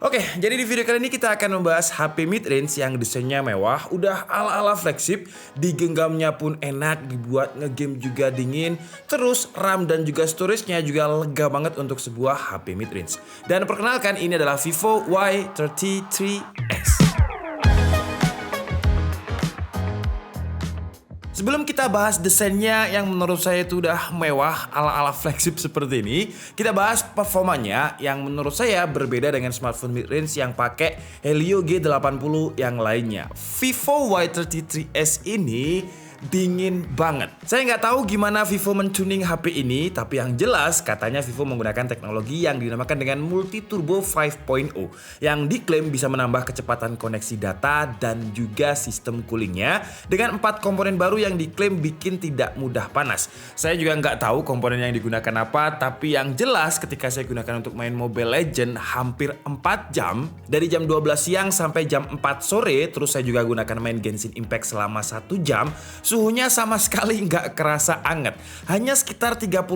Oke, jadi di video kali ini kita akan membahas HP mid-range yang desainnya mewah, udah ala-ala flagship, digenggamnya pun enak, dibuat ngegame juga dingin, terus RAM dan juga storage-nya juga lega banget untuk sebuah HP mid-range. Dan perkenalkan, ini adalah Vivo Y33s. Sebelum kita bahas desainnya yang menurut saya itu udah mewah ala-ala flagship seperti ini, kita bahas performanya yang menurut saya berbeda dengan smartphone mid-range yang pakai Helio G80 yang lainnya. Vivo Y33s ini dingin banget. Saya nggak tahu gimana Vivo mentuning HP ini, tapi yang jelas katanya Vivo menggunakan teknologi yang dinamakan dengan Multi Turbo 5.0 yang diklaim bisa menambah kecepatan koneksi data dan juga sistem coolingnya dengan 4 komponen baru yang diklaim bikin tidak mudah panas. Saya juga nggak tahu komponen yang digunakan apa, tapi yang jelas ketika saya gunakan untuk main Mobile Legends hampir 4 jam, dari jam 12 siang sampai jam 4 sore, terus saya juga gunakan main Genshin Impact selama 1 jam, suhunya sama sekali nggak kerasa anget. Hanya sekitar 31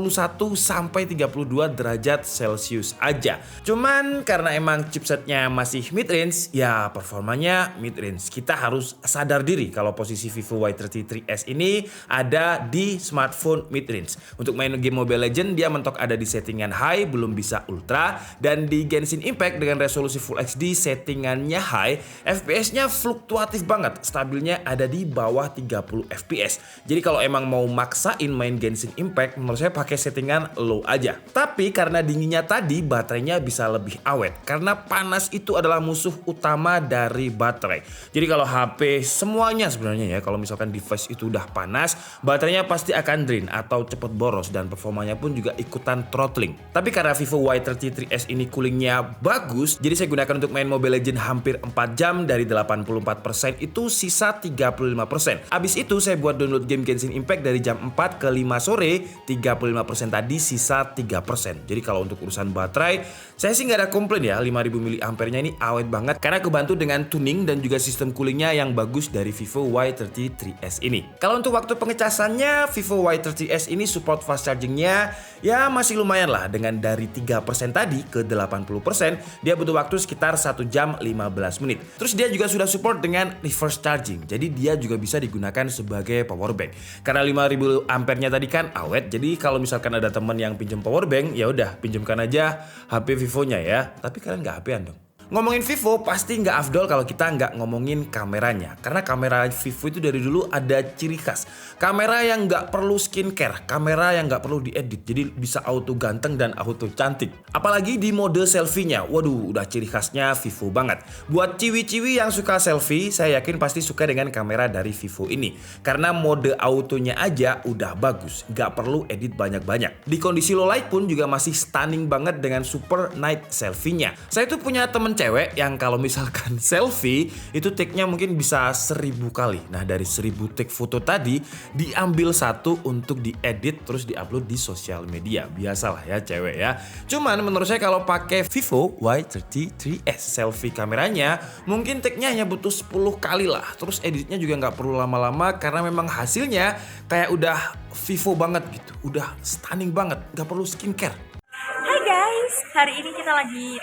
sampai 32 derajat Celcius aja. Cuman karena emang chipsetnya masih mid-range, ya performanya mid-range. Kita harus sadar diri kalau posisi Vivo Y33s ini ada di smartphone mid-range. Untuk main game Mobile Legends dia mentok ada di settingan high, belum bisa ultra. Dan di Genshin Impact dengan resolusi Full HD settingannya high, FPS-nya fluktuatif banget. Stabilnya ada di bawah 30 FPS. Jadi kalau emang mau maksain main Genshin Impact, menurut saya pakai settingan low aja. Tapi karena dinginnya tadi, baterainya bisa lebih awet. Karena panas itu adalah musuh utama dari baterai. Jadi kalau HP semuanya sebenarnya ya, kalau misalkan device itu udah panas, baterainya pasti akan drain atau cepet boros dan performanya pun juga ikutan throttling. Tapi karena Vivo Y33s ini coolingnya bagus, jadi saya gunakan untuk main Mobile Legends hampir 4 jam, dari 84% itu sisa 35%. Abis itu saya buat download game Genshin Impact dari jam 4 ke 5 sore, 35% tadi, sisa 3%. Jadi kalau untuk urusan baterai, saya sih nggak ada komplain ya. 5000 mAh-nya ini awet banget karena kebantu dengan tuning dan juga sistem coolingnya yang bagus dari Vivo Y33s ini. Kalau untuk waktu pengecasannya, Vivo Y30s ini support fast chargingnya ya masih lumayan lah. Dengan dari 3% tadi ke 80%, dia butuh waktu sekitar 1 jam 15 menit. Terus dia juga sudah support dengan reverse charging. Jadi dia juga bisa digunakan sebagai power bank. Karena 5000 ampere-nya tadi kan awet, jadi kalau misalkan ada teman yang pinjam power bank, ya udah pinjamkan aja HP Vivo-nya ya. Tapi kalian nggak HP-an dong. Ngomongin Vivo pasti nggak afdol kalau kita nggak ngomongin kameranya. Karena kamera Vivo itu dari dulu ada ciri khas. Kamera yang nggak perlu skincare, kamera yang nggak perlu diedit. Jadi bisa auto ganteng dan auto cantik. Apalagi di mode selfie-nya. Waduh, udah ciri khasnya Vivo banget. Buat ciwi-ciwi yang suka selfie, saya yakin pasti suka dengan kamera dari Vivo ini. Karena mode autonya aja udah bagus. Nggak perlu edit banyak-banyak. Di kondisi low light pun juga masih stunning banget dengan super night selfie-nya. Saya tuh punya temen cewek yang kalau misalkan selfie itu take-nya mungkin bisa 1000 kali. Nah dari 1000 take foto tadi diambil satu untuk diedit terus diupload di sosial media. Biasalah ya cewek ya. Cuman menurut saya kalau pakai Vivo Y33s selfie kameranya mungkin take-nya hanya butuh 10 kali lah. Terus editnya juga nggak perlu lama-lama karena memang hasilnya kayak udah Vivo banget gitu. Udah stunning banget, nggak perlu skincare. Hai guys, hari ini kita lagi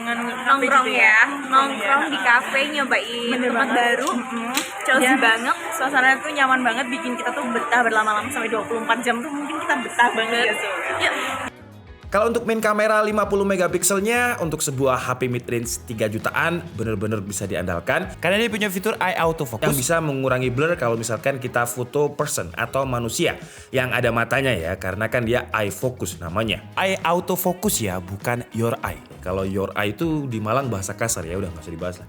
nongkrong gitu ya, nongkrong di kafe, nyobain tempat baru, cozy banget, suasananya tuh nyaman banget, bikin kita tuh betah berlama-lama sampai 24 jam tuh mungkin kita betah banget. Yuk. Kalau untuk main kamera 50 megapikselnya untuk sebuah HP mid-range 3 jutaan bener-bener bisa diandalkan karena dia punya fitur eye autofocus yang bisa mengurangi blur kalau misalkan kita foto person atau manusia yang ada matanya ya, karena kan dia eye focus namanya. Eye autofocus ya, bukan your eye. Kalau your eye itu di Malang bahasa kasar ya, udah nggak usah dibahas lah.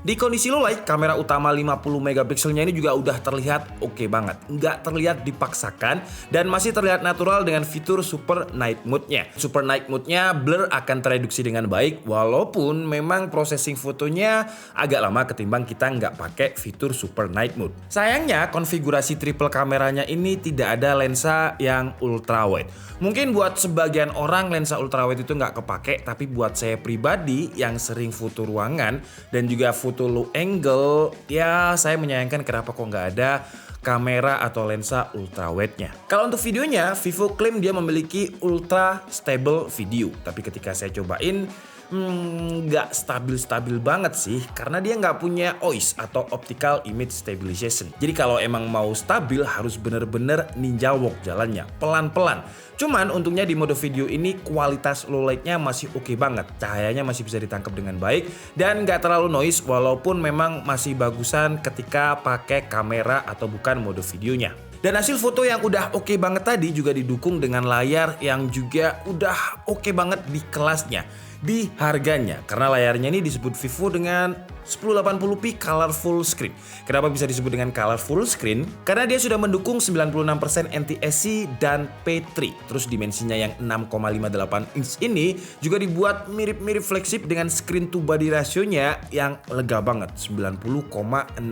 Di kondisi low light, kamera utama 50 megapikselnya ini juga udah terlihat oke banget. Nggak terlihat dipaksakan dan masih terlihat natural dengan fitur Super Night Mode-nya. Super Night Mode-nya blur akan tereduksi dengan baik walaupun memang processing fotonya agak lama ketimbang kita nggak pakai fitur Super Night Mode. Sayangnya konfigurasi triple kameranya ini tidak ada lensa yang ultra wide. Mungkin buat sebagian orang lensa ultra wide itu nggak kepake, tapi buat saya pribadi yang sering foto ruangan dan juga foto low angle, ya saya menyayangkan kenapa kok nggak ada kamera atau lensa ultra wide-nya. Kalau untuk videonya, Vivo klaim dia memiliki ultra stable video, tapi ketika saya cobain nggak stabil-stabil banget sih, karena dia nggak punya OIS atau Optical Image Stabilization. Jadi kalau emang mau stabil harus bener-bener ninja walk jalannya, pelan-pelan. Cuman untungnya di mode video ini kualitas low light-nya masih oke banget, cahayanya masih bisa ditangkap dengan baik dan nggak terlalu noise, walaupun memang masih bagusan ketika pakai kamera atau bukan mode videonya. Dan hasil foto yang udah oke banget tadi juga didukung dengan layar yang juga udah oke banget di kelasnya, di harganya. Karena layarnya ini disebut Vivo dengan 1080p colorful screen. Kenapa bisa disebut dengan colorful screen? Karena dia sudah mendukung 96% NTSC dan P3. Terus dimensinya yang 6,58 inch ini juga dibuat mirip-mirip flagship dengan screen to body rasionya yang lega banget, 90,6%.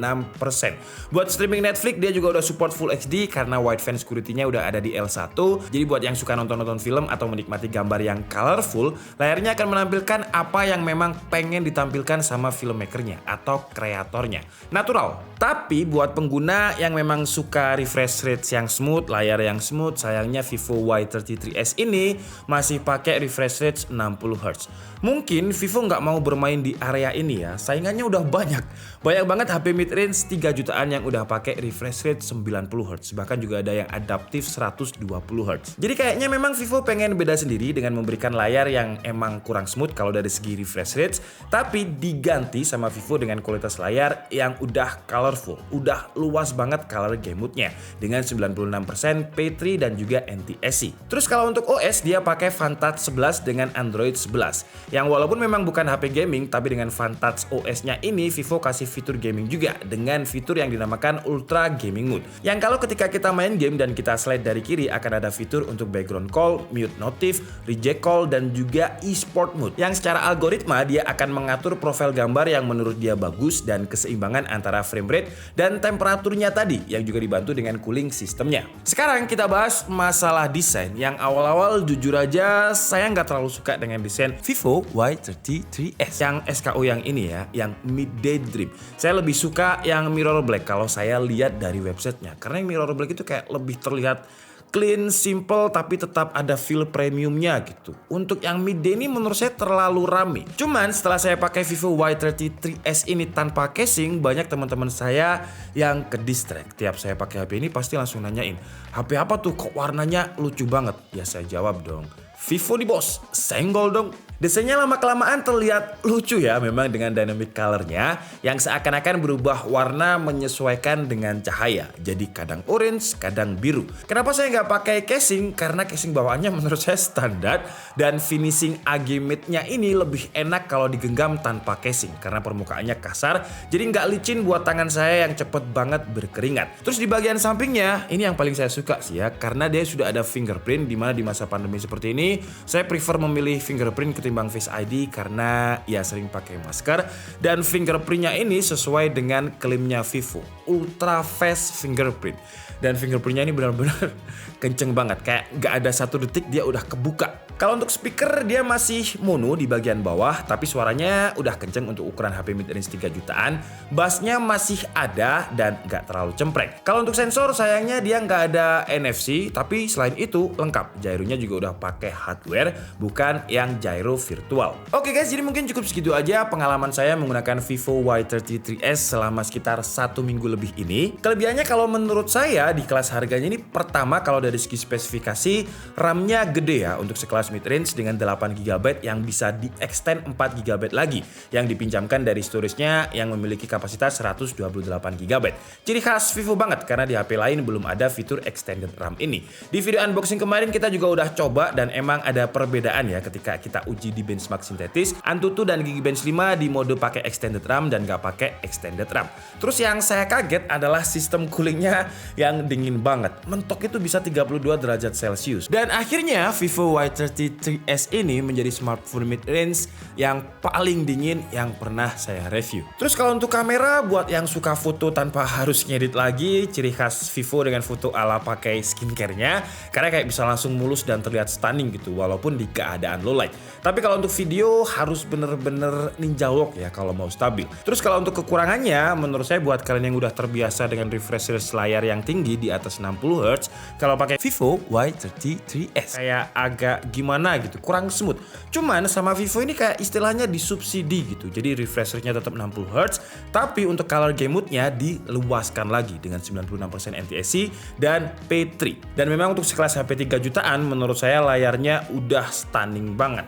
Buat streaming Netflix dia juga udah support Full HD karena wideband security-nya udah ada di L1. Jadi buat yang suka nonton-nonton film atau menikmati gambar yang colorful, layarnya akan menampilkan apa yang memang pengen ditampilkan sama filmmaker atau kreatornya. Natural. Tapi buat pengguna yang memang suka refresh rate yang smooth, layar yang smooth, sayangnya Vivo Y33s ini masih pakai refresh rate 60Hz. Mungkin Vivo nggak mau bermain di area ini ya, saingannya udah banyak. Banyak banget HP mid-range 3 jutaan yang udah pakai refresh rate 90Hz. Bahkan juga ada yang adaptif 120Hz. Jadi kayaknya memang Vivo pengen beda sendiri dengan memberikan layar yang emang kurang smooth kalau dari segi refresh rate, tapi diganti sama Vivo dengan kualitas layar yang udah colorful, udah luas banget color gamut-nya dengan 96% P3 dan juga NTSC. Terus kalau untuk OS dia pakai Vantage 11 dengan Android 11. Yang walaupun memang bukan HP gaming, tapi dengan Vantage OS-nya ini Vivo kasih fitur gaming juga dengan fitur yang dinamakan Ultra Gaming Mode. Yang kalau ketika kita main game dan kita slide dari kiri akan ada fitur untuk background call, mute notif, reject call dan juga e-sport mode. Yang secara algoritma dia akan mengatur profil gambar yang menurut dia bagus dan keseimbangan antara frame rate dan temperaturnya tadi yang juga dibantu dengan cooling sistemnya. Sekarang kita bahas masalah desain yang awal-awal jujur aja saya nggak terlalu suka dengan desain Vivo Y33s yang SKU yang ini ya, yang Midday Dream. Saya lebih suka yang mirror black kalau saya lihat dari websitenya, karena yang mirror black itu kayak lebih terlihat clean, simple, tapi tetap ada feel premiumnya gitu. Untuk yang Midday ini menurut saya terlalu rame. Cuman setelah saya pakai Vivo Y33s ini tanpa casing, banyak teman-teman saya yang ke distract. Tiap saya pakai HP ini pasti langsung nanyain, HP apa tuh kok warnanya lucu banget? Ya saya jawab dong, Vivo nih bos, senggol dong. Desainnya lama-kelamaan terlihat lucu ya memang dengan dynamic colornya yang seakan-akan berubah warna menyesuaikan dengan cahaya. Jadi kadang orange, kadang biru. Kenapa saya nggak pakai casing? Karena casing bawaannya menurut saya standar dan finishing AG Mate-nya ini lebih enak kalau digenggam tanpa casing karena permukaannya kasar. Jadi nggak licin buat tangan saya yang cepet banget berkeringat. Terus di bagian sampingnya ini yang paling saya suka sih ya, karena dia sudah ada fingerprint, di mana di masa pandemi seperti ini saya prefer memilih fingerprint ketimbang Face ID karena ya sering pakai masker, dan fingerprintnya ini sesuai dengan klaimnya Vivo, Ultra Fast Fingerprint. Dan fingerprintnya ini benar-benar kenceng banget, kayak nggak ada 1 detik dia udah kebuka. Kalau untuk speaker dia masih mono di bagian bawah, tapi suaranya udah kenceng untuk ukuran HP mid-range 3 jutaan. Bassnya masih ada dan nggak terlalu cempreng. Kalau untuk sensor sayangnya dia nggak ada NFC, tapi selain itu lengkap. Gyronya juga udah pakai hardware, bukan yang gyro virtual. Oke guys, jadi mungkin cukup segitu aja pengalaman saya menggunakan Vivo Y33s selama sekitar 1 minggu lebih ini. Kelebihannya kalau menurut saya di kelas harganya ini, pertama kalau dari segi spesifikasi RAM-nya gede ya untuk sekelas mid-range dengan 8GB yang bisa di-extend 4GB lagi yang dipinjamkan dari storage-nya yang memiliki kapasitas 128GB. Ciri khas Vivo banget karena di HP lain belum ada fitur extended RAM ini. Di video unboxing kemarin kita juga udah coba dan emang ada perbedaan ya ketika kita uji di benchmark sintetis. Antutu dan Geekbench 5 di mode pakai extended RAM dan gak pakai extended RAM. Terus yang saya kaget adalah sistem coolingnya yang dingin banget. Mentok itu bisa 32 derajat Celcius. Dan akhirnya Vivo Y33s ini menjadi smartphone mid-range yang paling dingin yang pernah saya review. Terus kalau untuk kamera, buat yang suka foto tanpa harus ngedit lagi, ciri khas Vivo dengan foto ala pakai skincare-nya, karena kayak bisa langsung mulus dan terlihat stunning gitu walaupun di keadaan low light. Tapi Tapi kalau untuk video harus bener-bener ninja lock ya kalau mau stabil. Terus kalau untuk kekurangannya, menurut saya buat kalian yang udah terbiasa dengan refresh rate layar yang tinggi di atas 60 Hz, kalau pakai Vivo Y33s kayak agak gimana gitu, kurang smooth. Cuman sama Vivo ini kayak istilahnya disubsidi gitu. Jadi refresh rate-nya tetap 60 Hz, tapi untuk color game mode-nya diluaskan lagi dengan 96% NTSC dan P3. Dan memang untuk sekelas HP 3 jutaan menurut saya layarnya udah stunning banget.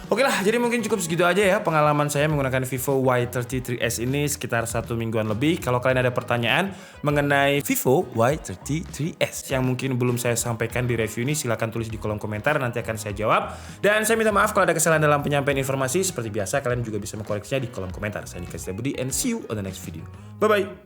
Oke lah, jadi mungkin cukup segitu aja ya pengalaman saya menggunakan Vivo Y33s ini sekitar 1 mingguan lebih. Kalau kalian ada pertanyaan mengenai Vivo Y33s yang mungkin belum saya sampaikan di review ini, silahkan tulis di kolom komentar, nanti akan saya jawab. Dan saya minta maaf kalau ada kesalahan dalam penyampaian informasi. Seperti biasa, kalian juga bisa mengkoreksinya di kolom komentar. Saya Nika Budi and see you on the next video. Bye-bye.